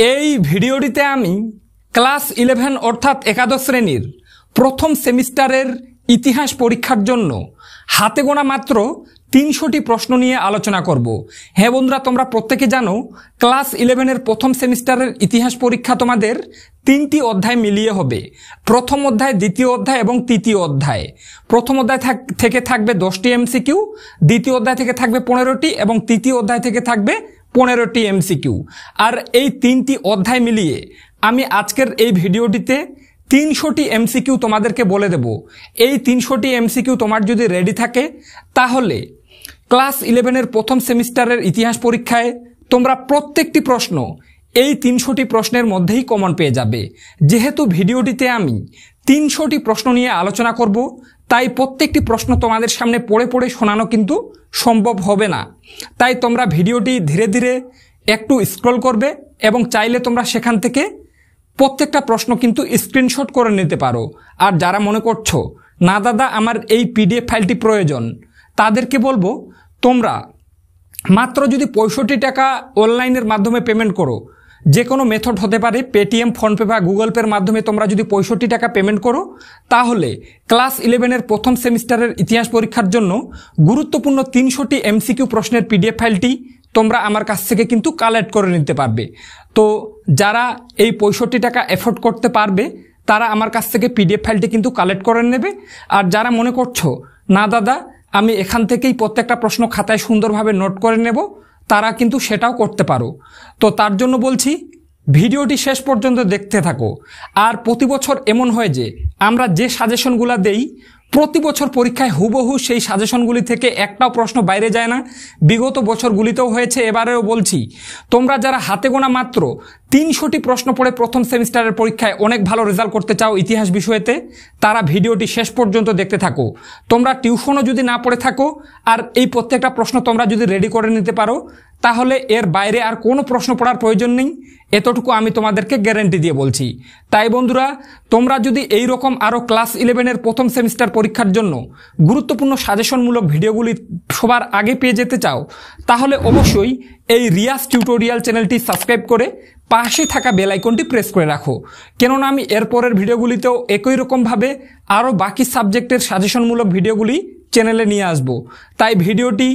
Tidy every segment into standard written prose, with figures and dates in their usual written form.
এই ভিডিওটিতে আমি ক্লাস 11 অর্থাৎ একাদশ শ্রেণীর প্রথম সেমিস্টারের ইতিহাস পরীক্ষার জন্য হাতে গোনা মাত্র 300টি প্রশ্ন নিয়ে আলোচনা করব। হ্যাঁ বন্ধুরা, তোমরা প্রত্যেকে জানো ক্লাস 11-এর প্রথম সেমিস্টারের ইতিহাস পরীক্ষা তোমাদের 3টি অধ্যায় মিলিয়ে হবে। প্রথম অধ্যায়, দ্বিতীয় অধ্যায় এবং তৃতীয় অধ্যায়। প্রথম অধ্যায় থেকে থাকবে 10টি এমসিকিউ, দ্বিতীয় অধ্যায় থেকে থাকবে 15টি এবং তৃতীয় অধ্যায় থেকে থাকবে 15টি এমসিকিউ। আর এই 3টি অধ্যায় মিলিয়ে আমি আজকের এই ভিডিওটিতে 300টি এমসিকিউ তোমাদেরকে বলে দেব। এই 300টি এমসিকিউ তোমার যদি রেডি থাকে তাহলে ক্লাস 11-এর প্রথম সেমিস্টারের ইতিহাস পরীক্ষায় তোমরা প্রত্যেকটি প্রশ্ন এই 300টি প্রশ্নের মধ্যেই কমন পেয়ে যাবে। যেহেতু ভিডিওটিতে আমি 300টি প্রশ্ন নিয়ে আলোচনা করব, তাই প্রত্যেকটি প্রশ্ন তোমাদের সামনে পড়ে পড়ে শোনানো কিন্তু সম্ভব হবে না। তাই তোমরা ভিডিওটি ধীরে ধীরে একটু স্ক্রল করবে এবং চাইলে তোমরা সেখান থেকে প্রত্যেকটা প্রশ্ন কিন্তু স্ক্রিনশট করে নিতে পারো। আর যারা মনে করছো না দাদা আমার এই পিডিএফ ফাইলটি প্রয়োজন, তাদেরকে বলবো তোমরা মাত্র যদি 65 টাকা অনলাইনের মাধ্যমে পেমেন্ট করো, যে কোনো মেথড হতে পারে, পেটিএম, ফোনপে বা গুগল পের মাধ্যমে তোমরা যদি 65 টাকা পেমেন্ট করো, তাহলে ক্লাস 11-এর প্রথম সেমিস্টারের ইতিহাস পরীক্ষার জন্য গুরুত্বপূর্ণ 300টি এমসিকিউ প্রশ্নের পিডিএফ ফাইলটি তোমরা আমার কাছ থেকে কিন্তু কালেক্ট করে নিতে পারবে। তো যারা এই 65 টাকা এফোর্ড করতে পারবে তারা আমার কাছ থেকে পিডিএফ ফাইলটি কিন্তু কালেক্ট করে নেবে। আর যারা মনে করছো না দাদা আমি এখান থেকেই প্রত্যেকটা প্রশ্ন খাতায় সুন্দরভাবে নোট করে নেব, তারা কিন্তু সেটাও করতে পারো। তো তার জন্য বলছি ভিডিওটি শেষ পর্যন্ত দেখতে থাকো। আর প্রতি বছর এমন হয় যে আমরা যে সাজেশনগুলো দেই প্রতি বছর পরীক্ষায় হুবহু সেই সাজেশনগুলি থেকে একটাও প্রশ্ন বাইরে যায় না। বিগত বছরগুলিতেও হয়েছে, এবারেও বলছি তোমরা যারা হাতে গোনা মাত্র 300টি প্রশ্ন পড়ে প্রথম সেমিস্টারের পরীক্ষায় অনেক ভালো রেজাল্ট করতে চাও ইতিহাস বিষয়েতে, তারা ভিডিওটি শেষ পর্যন্ত দেখতে থাকো। তোমরা টিউশনও যদি না পড়ে থাকো আর এই প্রত্যেকটা প্রশ্ন তোমরা যদি রেডি করে নিতে পারো, তাহলে এর বাইরে আর কোনো প্রশ্ন পড়ার প্রয়োজন নেই, এতটুকু আমি তোমাদেরকে গ্যারান্টি দিয়ে বলছি। তাই বন্ধুরা, তোমরা যদি এই রকম আরও ক্লাস 11-এর প্রথম সেমিস্টার পরীক্ষার জন্য গুরুত্বপূর্ণ সাজেশনমূলক ভিডিওগুলি সবার আগে পেয়ে যেতে চাও, তাহলে অবশ্যই এই রিয়াজ টিউটোরিয়াল চ্যানেলটি সাবস্ক্রাইব করে পাশে থাকা বেল আইকনটি প্রেস করে রাখো। কেননা আমি এরপরের ভিডিওগুলিতেও একই রকমভাবে আরও বাকি সাবজেক্টের সাজেশনমূলক ভিডিওগুলি চ্যানেলে নিয়ে আসব। তাই ভিডিওটি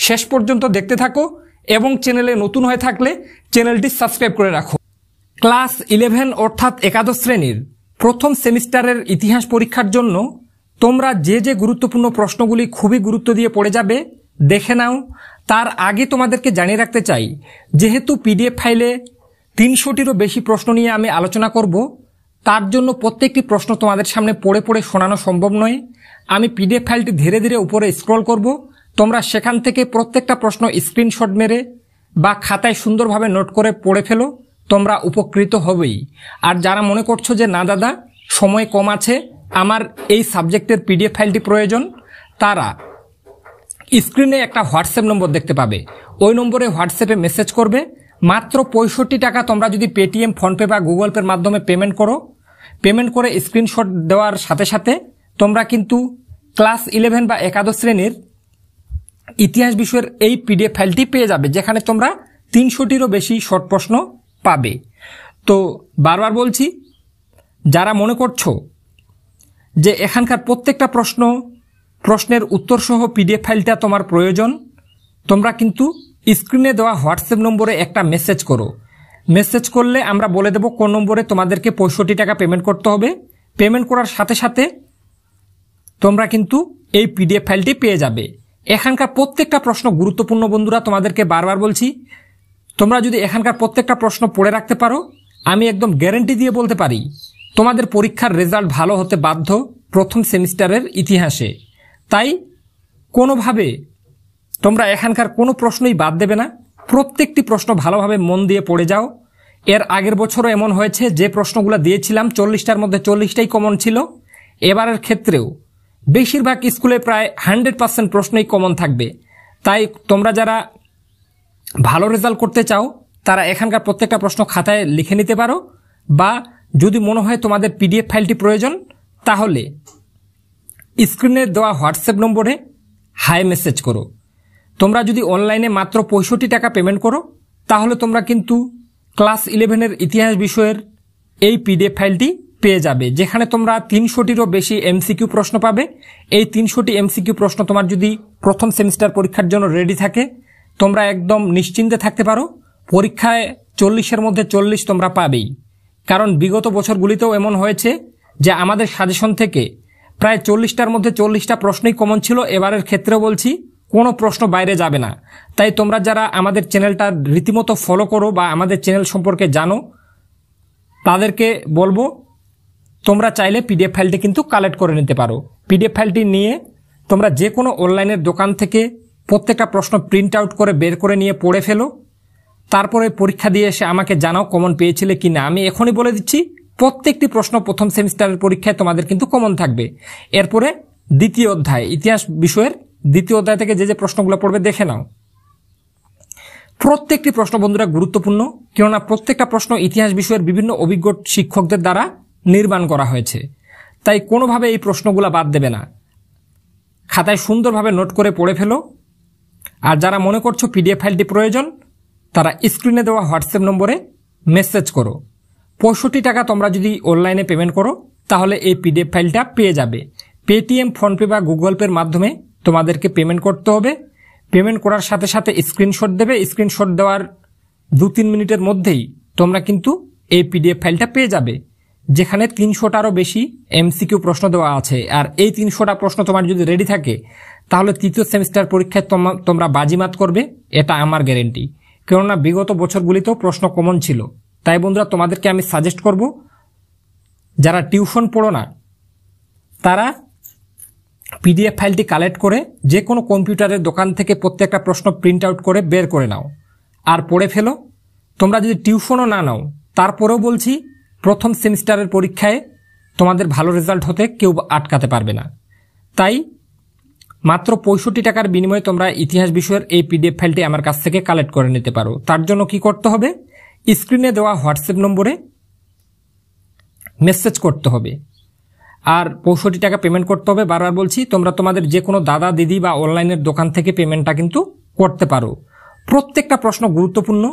শেষ পর্যন্ত দেখতে থাকো এবং চ্যানেলে নতুন হয়ে থাকলে চ্যানেলটি সাবস্ক্রাইব করে রাখো। ক্লাস 11 অর্থাৎ একাদশ শ্রেণীর প্রথম সেমিস্টারের ইতিহাস পরীক্ষার জন্য তোমরা যে যে গুরুত্বপূর্ণ প্রশ্নগুলি খুবই গুরুত্ব দিয়ে পড়ে যাবে দেখে নাও। তার আগে তোমাদেরকে জানিয়ে রাখতে চাই, যেহেতু পিডিএফ ফাইলে 300টিরও বেশি প্রশ্ন নিয়ে আমি আলোচনা করব, তার জন্য প্রত্যেকটি প্রশ্ন তোমাদের সামনে পড়ে পড়ে শোনানো সম্ভব নয়। আমি পিডিএফ ফাইলটি ধীরে ধীরে উপরে স্ক্রল করব, তোমরা সেখান থেকে প্রত্যেকটা প্রশ্ন স্ক্রিনশট মেরে বা খাতায় সুন্দরভাবে নোট করে পড়ে ফেলো, তোমরা উপকৃত হবেই। আর যারা মনে করছো যে না দাদা সময় কম আছে, আমার এই সাবজেক্টের পিডিএফ ফাইলটি প্রয়োজন, তারা স্ক্রিনে একটা হোয়াটসঅ্যাপ নম্বর দেখতে পাবে, ওই নম্বরে হোয়াটসঅ্যাপে মেসেজ করবে। মাত্র 65 টাকা তোমরা যদি পেটিএম, ফোনপে বা গুগল পের মাধ্যমে পেমেন্ট করো, পেমেন্ট করে স্ক্রিনশট দেওয়ার সাথে সাথে তোমরা কিন্তু ক্লাস 11 বা একাদশ শ্রেণীর ইতিহাস বিষয়ের এই পিডিএফ ফাইলটি পেয়ে যাবে, যেখানে তোমরা 300টিরও বেশি শর্ট প্রশ্ন পাবে। তো বারবার বলছি, যারা মনে করছো যে এখানকার প্রত্যেকটা প্রশ্নের উত্তর সহ পিডিএফ ফাইলটা তোমার প্রয়োজন, তোমরা কিন্তু স্ক্রিনে দেওয়া হোয়াটসঅ্যাপ নম্বরে একটা মেসেজ করো। মেসেজ করলে আমরা বলে দেব কোন নম্বরে তোমাদেরকে 65 টাকা পেমেন্ট করতে হবে। পেমেন্ট করার সাথে সাথে তোমরা কিন্তু এই পিডিএফ ফাইলটি পেয়ে যাবে। এখানকার প্রত্যেকটা প্রশ্ন গুরুত্বপূর্ণ বন্ধুরা, তোমাদেরকে বারবার বলছি, তোমরা যদি এখানকার প্রত্যেকটা প্রশ্ন পড়ে রাখতে পারো, আমি একদম গ্যারান্টি দিয়ে বলতে পারি তোমাদের পরীক্ষার রেজাল্ট ভালো হতে বাধ্য প্রথম সেমিস্টারের ইতিহাসে। তাই কোনোভাবে তোমরা এখানকার কোনো প্রশ্নই বাদ দেবে না, প্রত্যেকটি প্রশ্ন ভালোভাবে মন দিয়ে পড়ে যাও। এর আগের বছরও এমন হয়েছে, যে প্রশ্নগুলো দিয়েছিলাম 40টার মধ্যে 40টাই কমন ছিল। এবারের ক্ষেত্রেও বেশিরভাগ স্কুলে প্রায় 100% প্রশ্নই কমন থাকবে। তাই তোমরা যারা ভালো রেজাল্ট করতে চাও তারা এখানকার প্রত্যেকটা প্রশ্ন খাতায় লিখে নিতে পারো, বা যদি মনে হয় তোমাদের পিডিএফ ফাইলটি প্রয়োজন, তাহলে স্ক্রিনে দেওয়া হোয়াটসঅ্যাপ নম্বরে হাই মেসেজ করো। তোমরা যদি অনলাইনে মাত্র 65 টাকা পেমেন্ট করো, তাহলে তোমরা কিন্তু ক্লাস 11-এর ইতিহাস বিষয়ের এই পিডিএফ ফাইলটি পেয়ে যাবে, যেখানে তোমরা 300টিরও বেশি এমসিকিউ প্রশ্ন পাবে। এই 300টি এমসিকিউ প্রশ্ন তোমার যদি প্রথম সেমিস্টার পরীক্ষার জন্য রেডি থাকে, তোমরা একদম নিশ্চিন্তে থাকতে পারো, পরীক্ষায় 40-এর মধ্যে 40 তোমরা পাবেই। কারণ বিগত বছরগুলিতেও এমন হয়েছে যে আমাদের সাজেশন থেকে প্রায় 40টার মধ্যে 40টা প্রশ্নই কমন ছিল। এবারের ক্ষেত্রেও বলছি, কোনো প্রশ্ন বাইরে যাবে না। তাই তোমরা যারা আমাদের চ্যানেলটা রীতিমতো ফলো করো বা আমাদের চ্যানেল সম্পর্কে জানো, তাদেরকে বলবো তোমরা চাইলে পিডিএফ ফাইলটি কিন্তু কালেক্ট করে নিতে পারো। পিডিএফ ফাইলটি নিয়ে তোমরা যে কোনো অনলাইনের দোকান থেকে প্রত্যেকটা প্রশ্ন প্রিন্ট আউট করে বের করে নিয়ে পড়ে ফেলো। তারপরে পরীক্ষা দিয়ে এসে আমাকে জানাও কমন পেয়েছিলে কি না। আমি এখনই বলে দিচ্ছি, প্রত্যেকটি প্রশ্ন প্রথম সেমিস্টারের পরীক্ষায় তোমাদের কিন্তু কমন থাকবে। এরপরে দ্বিতীয় অধ্যায়, ইতিহাস বিষয়ের দ্বিতীয় অধ্যায় থেকে যে যে প্রশ্নগুলো পড়বে দেখে নাও। প্রত্যেকটি প্রশ্ন বন্ধুরা গুরুত্বপূর্ণ, কেননা প্রত্যেকটা প্রশ্ন ইতিহাস বিষয়ের বিভিন্ন অভিজ্ঞ শিক্ষকদের দ্বারা নির্মাণ করা হয়েছে। তাই কোনোভাবে এই প্রশ্নগুলো বাদ দেবে না। খাতায় সুন্দরভাবে নোট করে পড়ে ফেলো। আর যারা মনে করছো পিডিএফ ফাইলটি প্রয়োজন, তারা স্ক্রিনে দেওয়া হোয়াটসঅ্যাপ নম্বরে মেসেজ করো। 65 টাকা তোমরা যদি অনলাইনে পেমেন্ট করো, তাহলে এই পিডিএফ ফাইলটা পেয়ে যাবে। পেটিএম, ফোনপে বা গুগল পের মাধ্যমে তোমাদেরকে পেমেন্ট করতে হবে। পেমেন্ট করার সাথে সাথে স্ক্রিনশট দেবে। স্ক্রিনশট দেওয়ার 2-3 মিনিটের মধ্যেই তোমরা কিন্তু এই পিডিএফ ফাইলটা পেয়ে যাবে, যেখানে 300টারও বেশি এমসিকিউ প্রশ্ন দেওয়া আছে। আর এই 300টা প্রশ্ন তোমার যদি রেডি থাকে, তাহলে তৃতীয় সেমিস্টার পরীক্ষায় তোমরা বাজিমাত করবে, এটা আমার গ্যারেন্টি। কেননা বিগত বছরগুলিতেও প্রশ্ন কমন ছিল। তাই বন্ধুরা, তোমাদেরকে আমি সাজেস্ট করব, যারা টিউশন পড়ো না, তারা পিডিএফ ফাইলটি কালেক্ট করে যে কোনো কম্পিউটারের দোকান থেকে প্রত্যেকটা প্রশ্ন প্রিন্ট আউট করে বের করে নাও আর পড়ে ফেলো। তোমরা যদি টিউশনও না নাও, তারপরেও বলছি, প্রথম সেমিস্টারের পরীক্ষায় তোমাদের ভালো রেজাল্ট হতে কেউ আটকাতে পারবে না। তাই মাত্র 65 টাকার বিনিময়ে তোমরা ইতিহাস বিষয়ের এই পিডিএফ ফাইলটি আমার কাছ থেকে কালেক্ট করে নিতে পারো। তার জন্য কি করতে হবে? স্ক্রিনে দেওয়া হোয়াটসঅ্যাপ নম্বরে মেসেজ করতে হবে আর 65 টাকা পেমেন্ট করতে হবে। বারবার বলছি, তোমরা তোমাদের যে কোনো দাদা, দিদি বা অনলাইনের দোকান থেকে পেমেন্টটা কিন্তু করতে পারো। প্রত্যেকটা প্রশ্ন গুরুত্বপূর্ণ,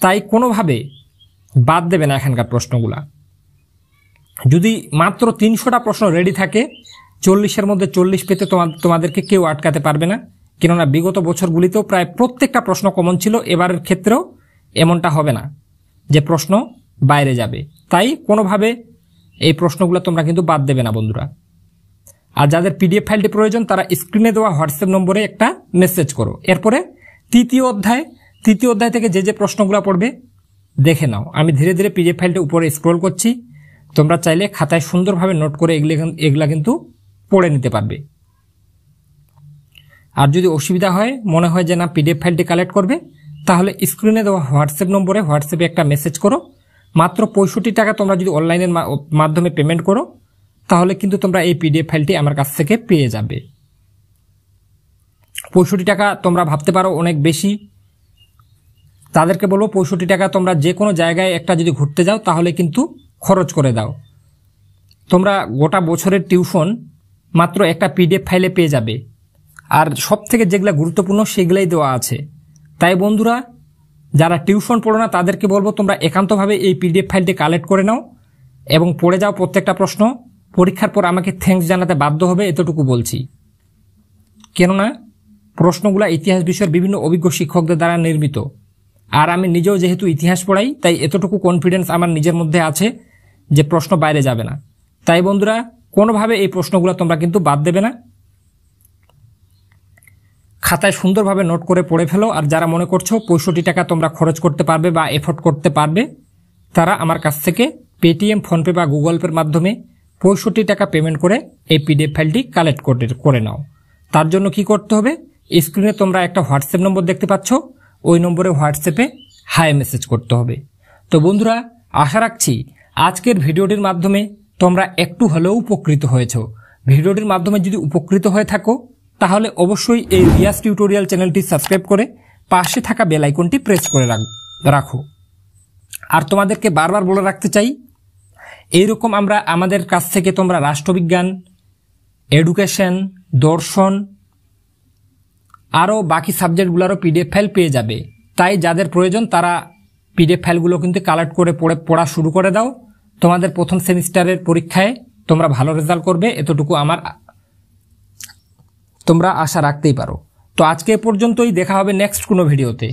তাই কোনোভাবে বাদ দেবে না এখানকার প্রশ্নগুলা। যদি মাত্র 300টা প্রশ্ন রেডি থাকে, 40-এর মধ্যে 40 পেতে তোমাদেরকে কেউ আটকাতে পারবে না। কেননা বিগত বছরগুলিতেও প্রায় প্রত্যেকটা প্রশ্ন কমন ছিল। এবারের ক্ষেত্রেও এমনটা হবে না যে প্রশ্ন বাইরে যাবে। তাই কোনোভাবে এই প্রশ্নগুলো তোমরা কিন্তু বাদ দেবে না বন্ধুরা। আর যাদের পিডিএফ ফাইলটি প্রয়োজন, তারা স্ক্রিনে দেওয়া হোয়াটসঅ্যাপ নম্বরে একটা মেসেজ করো। এরপরে তৃতীয় অধ্যায় থেকে যে যে প্রশ্নগুলো পড়বে দেখে নাও। আমি ধীরে ধীরে পিডিএফ ফাইলটা উপরে স্ক্রল করছি। তোমরা চাইলে খাতায় সুন্দরভাবে নোট করে এগুলা কিন্তু পড়ে নিতে পারবে। আর যদি অসুবিধা হয়, মনে হয় যে না পিডিএফ ফাইলটি কালেক্ট করবে, তাহলে স্ক্রিনে দেওয়া হোয়াটসঅ্যাপ নম্বরে হোয়াটসঅ্যাপে একটা মেসেজ করো। মাত্র 65 টাকা তোমরা যদি অনলাইনের মাধ্যমে পেমেন্ট করো, তাহলে কিন্তু তোমরা এই পিডিএফ ফাইলটি আমার কাছ থেকে পেয়ে যাবে। 65 টাকা তোমরা ভাবতে পারো অনেক বেশি, তাদেরকে বলবো 65 টাকা তোমরা যে কোনো জায়গায় একটা যদি ঘুরতে যাও, তাহলে কিন্তু খরচ করে দাও। তোমরা গোটা বছরের টিউশন মাত্র একটা পিডিএফ ফাইলে পেয়ে যাবে। আর সব থেকে যেগুলো গুরুত্বপূর্ণ সেগুলাই দেওয়া আছে। তাই বন্ধুরা, যারা টিউশন পড়ো না, তাদেরকে বলবো তোমরা একান্তভাবে এই পিডিএফ ফাইলটি কালেক্ট করে নাও এবং পড়ে যাও প্রত্যেকটা প্রশ্ন। পরীক্ষার পর আমাকে থ্যাঙ্কস জানাতে বাধ্য হবে, এতটুকু বলছি। কেননা প্রশ্নগুলো ইতিহাস বিষয়ের বিভিন্ন অভিজ্ঞ শিক্ষকদের দ্বারা নির্মিত। আর আমি নিজেও যেহেতু ইতিহাস পড়াই, তাই এতটুকু কনফিডেন্স আমার নিজের মধ্যে আছে যে প্রশ্ন বাইরে যাবে না। তাই বন্ধুরা, কোনোভাবে এই প্রশ্নগুলো তোমরা কিন্তু বাদ দেবে না। খাতায় সুন্দরভাবে নোট করে পড়ে ফেলো। আর যারা মনে করছো 65 টাকা তোমরা খরচ করতে পারবে বা এফোর্ড করতে পারবে, তারা আমার কাছ থেকে পেটিএম, ফোনপে বা গুগল পের মাধ্যমে 65 টাকা পেমেন্ট করে এই পিডিএফ ফাইলটি কালেক্ট করে নাও। তার জন্য কি করতে হবে? স্ক্রিনে তোমরা একটা হোয়াটসঅ্যাপ নম্বর দেখতে পাচ্ছ, ওই নম্বরে হোয়াটসঅ্যাপে হাই মেসেজ করতে হবে। তো বন্ধুরা, আশা রাখছি আজকের ভিডিওটির মাধ্যমে তোমরা একটু হলেও উপকৃত হয়েছ। ভিডিওটির মাধ্যমে যদি উপকৃত হয়ে থাকো, তাহলে অবশ্যই এই রিয়াজ টিউটোরিয়াল চ্যানেলটি সাবস্ক্রাইব করে পাশে থাকা বেল আইকনটি প্রেস করে রাখো। আর তোমাদেরকে বারবার বলে রাখতে চাই, এইরকম আমাদের কাছ থেকে তোমরা রাষ্ট্রবিজ্ঞান, এডুকেশন, দর্শন, আরও বাকি সাবজেক্টগুলোরও পিডিএফ ফাইল পেয়ে যাবে। তাই যাদের প্রয়োজন তারা পিডিএফ ফাইলগুলো কিন্তু কালেক্ট করে পড়া শুরু করে দাও। তোমাদের প্রথম সেমিস্টারের পরীক্ষায় তোমরা ভালো রেজাল্ট করবে, এতটুকু তোমরা আশা রাখতেই পারো। তো আজকে এ পর্যন্তই, দেখা হবে নেক্সট কোনো ভিডিওতে।